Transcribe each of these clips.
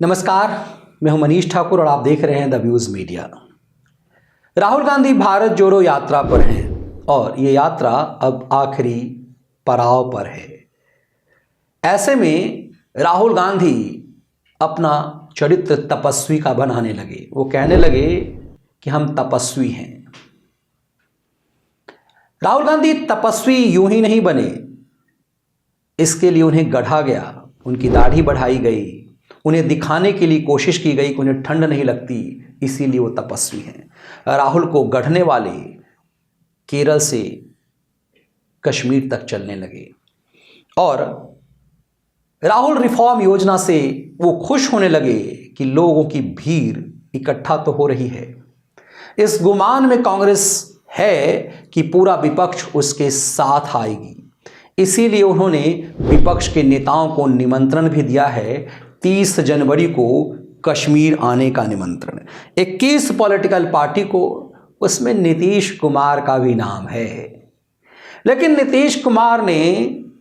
नमस्कार, मैं हूं मनीष ठाकुर और आप देख रहे हैं the views media. Rahul Gandhi Bharat जोड़ो यात्रा पर हैं और ये यात्रा अब आखिरी पड़ाव पर है। ऐसे में राहुल गांधी अपना चरित्र तपस्वी का बनाने लगे। वो कहने लगे कि हम तपस्वी हैं। राहुल गांधी तपस्वी यूं ही नहीं बने, इसके लिए उन्हें गढ़ा गया, उनकी दाढ़ी बढ़ाई गई, उन्हें दिखाने के लिए कोशिश की गई कि उन्हें ठंड नहीं लगती, इसीलिए वो तपस्वी हैं। राहुल को गढ़ने वाले केरल से कश्मीर तक चलने लगे और राहुल रिफॉर्म योजना से वो खुश होने लगे कि लोगों की भीड़ इकट्ठा तो हो रही है। इस गुमान में कांग्रेस है कि पूरा विपक्ष उसके साथ आएगी, इसीलिए उन्होंने विपक्ष के नेताओं को निमंत्रण भी दिया है 30 जनवरी को कश्मीर आने का निमंत्रण। 21 पॉलिटिकल पार्टी को, उसमें नीतीश कुमार का भी नाम है। लेकिन नीतीश कुमार ने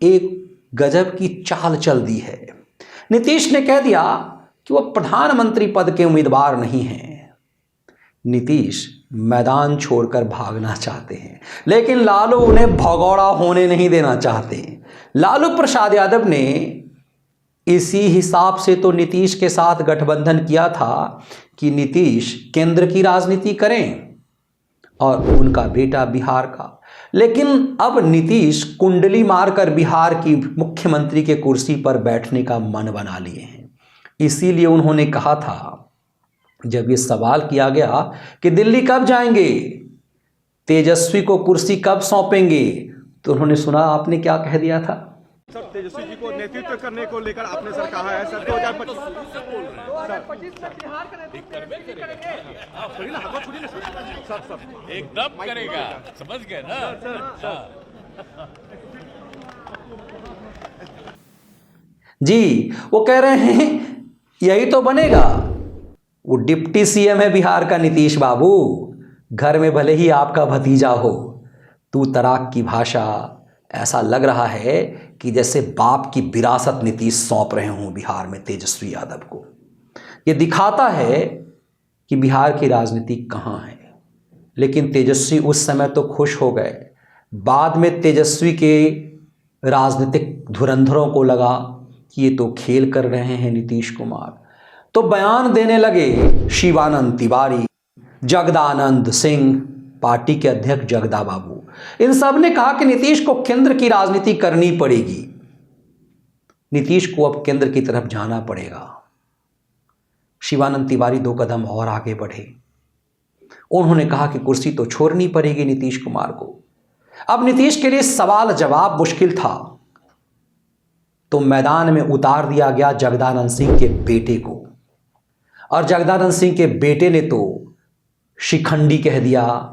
एक गजब की चाल चल दी है। नीतीश ने कह दिया कि वो प्रधानमंत्री पद के उम्मीदवार नहीं हैं। नीतीश मैदान छोड़कर भागना चाहते हैं, लेकिन लालू उन्हें भगौड़ा होने नहीं देना चाहते। लालू प्रसाद यादव ने इसी हिसाब से तो नीतीश के साथ गठबंधन किया था कि नीतीश केंद्र की राजनीति करें और उनका बेटा बिहार का। लेकिन अब नीतीश कुंडली मारकर बिहार की मुख्यमंत्री के कुर्सी पर बैठने का मन बना लिए हैं। इसीलिए उन्होंने कहा था, जब ये सवाल किया गया कि दिल्ली कब जाएंगे, तेजस्वी को कुर्सी कब सौंपेंगे, तो उन्होंने सुना आपने क्या कह दिया था। सर, तेजस्वी जी को नेतृत्व करने को लेकर आपने सर कहा है सर 2025 में बिहार का नेतृत्व करेंगे। सर एकदम करेगा, समझ गए ना। जी, वो कह रहे हैं यही तो बनेगा। वो डिप्टी सीएम है बिहार का नीतीश बाबू। घर में भले ही आपका भतीजा हो, तू तराक की भाषा, ऐसा लग रहा है कि जैसे बाप की विरासत नीतीश सौंप रहे हों बिहार में तेजस्वी यादव को। ये दिखाता है कि बिहार की राजनीति कहाँ है। लेकिन तेजस्वी उस समय तो खुश हो गए, बाद में तेजस्वी के राजनीतिक धुरंधरों को लगा कि ये तो खेल कर रहे हैं नीतीश कुमार, तो बयान देने लगे शिवानंद तिवारी, जगदानंद सिंह, पार्टी के अध्यक्ष जगदा बाबू। इन सब ने कहा कि नीतीश को केंद्र की राजनीति करनी पड़ेगी, नीतीश को अब केंद्र की तरफ जाना पड़ेगा। शिवानंद तिवारी 2 कदम और आगे बढ़े। उन्होंने कहा कि कुर्सी तो छोड़नी पड़ेगी नीतीश कुमार को। अब नीतीश के लिए सवाल जवाब मुश्किल था, तो मैदान में उतार दिया गया जगदानंद सिंह के बेटे को। और जगदानंद सिंह के बेटे ने तो शिखंडी कह दिया,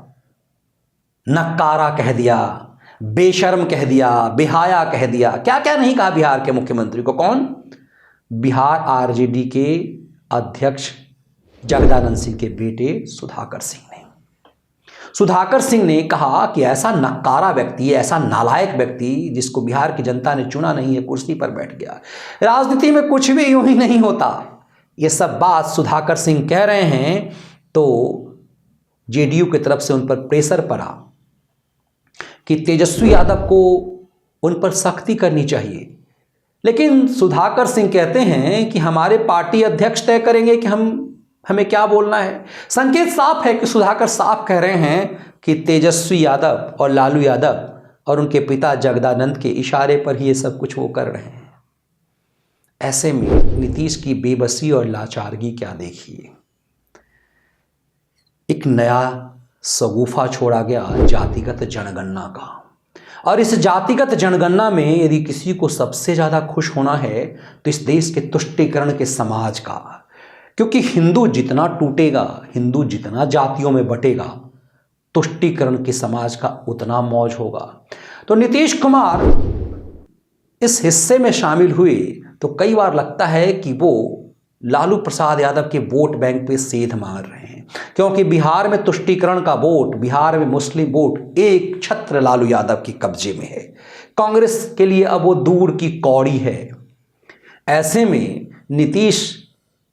नक्कारा कह दिया, बेशर्म कह दिया, बेहाया कह दिया, क्या क्या नहीं कहा बिहार के मुख्यमंत्री को। कौन? बिहार आरजेडी के अध्यक्ष जगदानंद सिंह के बेटे सुधाकर सिंह ने। सुधाकर सिंह ने कहा कि ऐसा नक्कारा व्यक्ति, ऐसा नालायक व्यक्ति जिसको बिहार की जनता ने चुना नहीं है, कुर्सी पर बैठ गया। राजनीति में कुछ भी यूं ही नहीं होता। ये सब बात सुधाकर सिंह कह रहे हैं, तो जेडीयू की तरफ से उन पर प्रेशर पड़ा कि तेजस्वी यादव को उन पर सख्ती करनी चाहिए। लेकिन सुधाकर सिंह कहते हैं कि हमारे पार्टी अध्यक्ष तय करेंगे कि हमें क्या बोलना है। संकेत साफ है कि सुधाकर साफ कह रहे हैं कि तेजस्वी यादव और लालू यादव और उनके पिता जगदानंद के इशारे पर ही ये सब कुछ वो कर रहे हैं। ऐसे में नीतीश की बेबसी और लाचारगी क्या देखिए। एक नया सगुफा छोड़ा गया जातिगत जनगणना का, और इस जातिगत जनगणना में यदि किसी को सबसे ज़्यादा खुश होना है तो इस देश के तुष्टीकरण के समाज का। क्योंकि हिंदू जितना टूटेगा, हिंदू जितना जातियों में बटेगा, तुष्टीकरण के समाज का उतना मौज होगा। तो नीतीश कुमार इस हिस्से में शामिल हुए तो कई बार लगता है कि वो लालू प्रसाद यादव के वोट बैंक पे सेध मार रहे हैं, क्योंकि बिहार में तुष्टीकरण का वोट, बिहार में मुस्लिम वोट एक छत्र लालू यादव के कब्जे में है। कांग्रेस के लिए अब वो दूर की कौड़ी है। ऐसे में नीतीश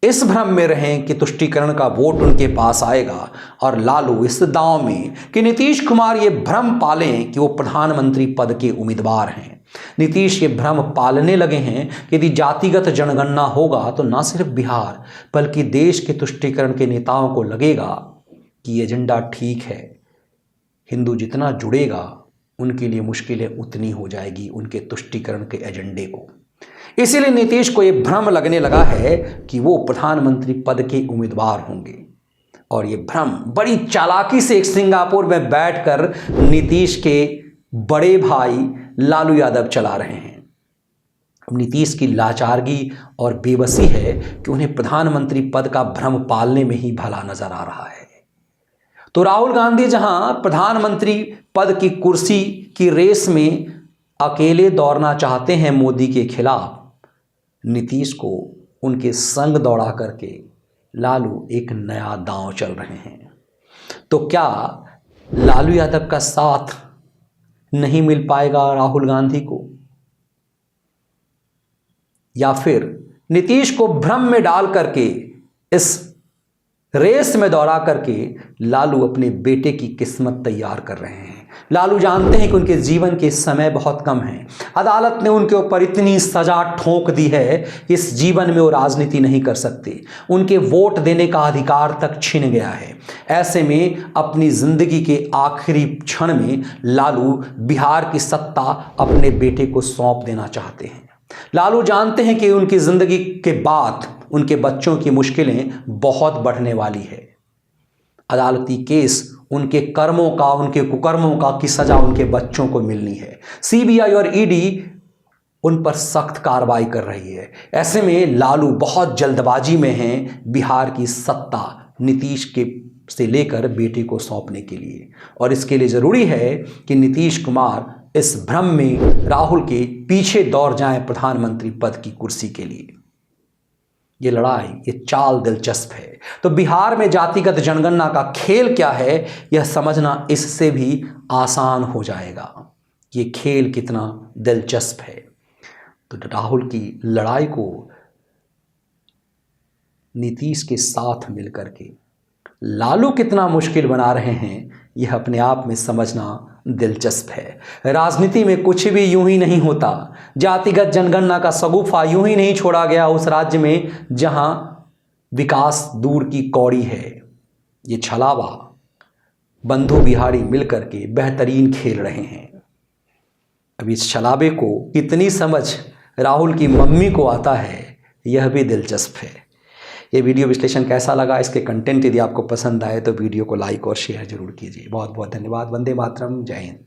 इस भ्रम में रहें कि तुष्टीकरण का वोट उनके पास आएगा, और लालू इस दांव में कि नीतीश कुमार ये भ्रम पालें कि वो प्रधानमंत्री पद के उम्मीदवार हैं। नीतीश ये भ्रम पालने लगे हैं कि यदि जातिगत जनगणना होगा तो न सिर्फ बिहार बल्कि देश के तुष्टीकरण के नेताओं को लगेगा कि एजेंडा ठीक है, हिंदू जितना जुड़ेगा उनके लिए मुश्किलें उतनी हो जाएगी उनके तुष्टीकरण के एजेंडे को। इसीलिए नीतीश को यह भ्रम लगने लगा है कि वो प्रधानमंत्री पद के उम्मीदवार होंगे, और ये भ्रम बड़ी चालाकी से एक सिंगापुर में बैठकर नीतीश के बड़े भाई लालू यादव चला रहे हैं। नीतीश की लाचारगी और बेबसी है कि उन्हें प्रधानमंत्री पद का भ्रम पालने में ही भला नजर आ रहा है। तो राहुल गांधी जहां प्रधानमंत्री पद की कुर्सी की रेस में अकेले दौड़ना चाहते हैं मोदी के खिलाफ, नीतीश को उनके संग दौड़ा करके लालू एक नया दांव चल रहे हैं। तो क्या लालू यादव का साथ नहीं मिल पाएगा राहुल गांधी को, या फिर नीतीश को भ्रम में डाल करके इस रेस में दौड़ा करके लालू अपने बेटे की किस्मत तैयार कर रहे हैं। लालू जानते हैं कि उनके जीवन के समय बहुत कम हैं। अदालत ने उनके ऊपर इतनी सजा ठोक दी है कि इस जीवन में वो राजनीति नहीं कर सकते, उनके वोट देने का अधिकार तक छिन गया है। ऐसे में अपनी जिंदगी के आखिरी क्षण में लालू बिहार की सत्ता अपने बेटे को सौंप देना चाहते हैं। लालू जानते हैं कि उनकी जिंदगी के बाद उनके बच्चों की मुश्किलें बहुत बढ़ने वाली है। अदालती केस उनके कर्मों का, उनके कुकर्मों का की सजा उनके बच्चों को मिलनी है। सीबीआई और ईडी उन पर सख्त कार्रवाई कर रही है। ऐसे में लालू बहुत जल्दबाजी में हैं बिहार की सत्ता नीतीश के से लेकर बेटे को सौंपने के लिए, और इसके लिए ज़रूरी है कि नीतीश कुमार इस भ्रम में राहुल के पीछे दौड़ जाएं प्रधानमंत्री पद की कुर्सी के लिए। ये लड़ाई, ये चाल दिलचस्प है। तो बिहार में जातिगत जनगणना का खेल क्या है यह समझना इससे भी आसान हो जाएगा। ये खेल कितना दिलचस्प है। तो राहुल की लड़ाई को नीतीश के साथ मिलकर के लालू कितना मुश्किल बना रहे हैं, यह अपने आप में समझना दिलचस्प है। राजनीति में कुछ भी यूं ही नहीं होता। जातिगत जनगणना का शगुफा यूं ही नहीं छोड़ा गया उस राज्य में जहां विकास दूर की कौड़ी है। ये छलावा बंधु बिहारी मिलकर के बेहतरीन खेल रहे हैं। अब इस छलावे को कितनी समझ राहुल की मम्मी को आता है, यह भी दिलचस्प है। ये वीडियो विश्लेषण कैसा लगा, इसके कंटेंट यदि आपको पसंद आए तो वीडियो को लाइक और शेयर जरूर कीजिए। बहुत बहुत धन्यवाद। वंदे मातरम। जय हिंद।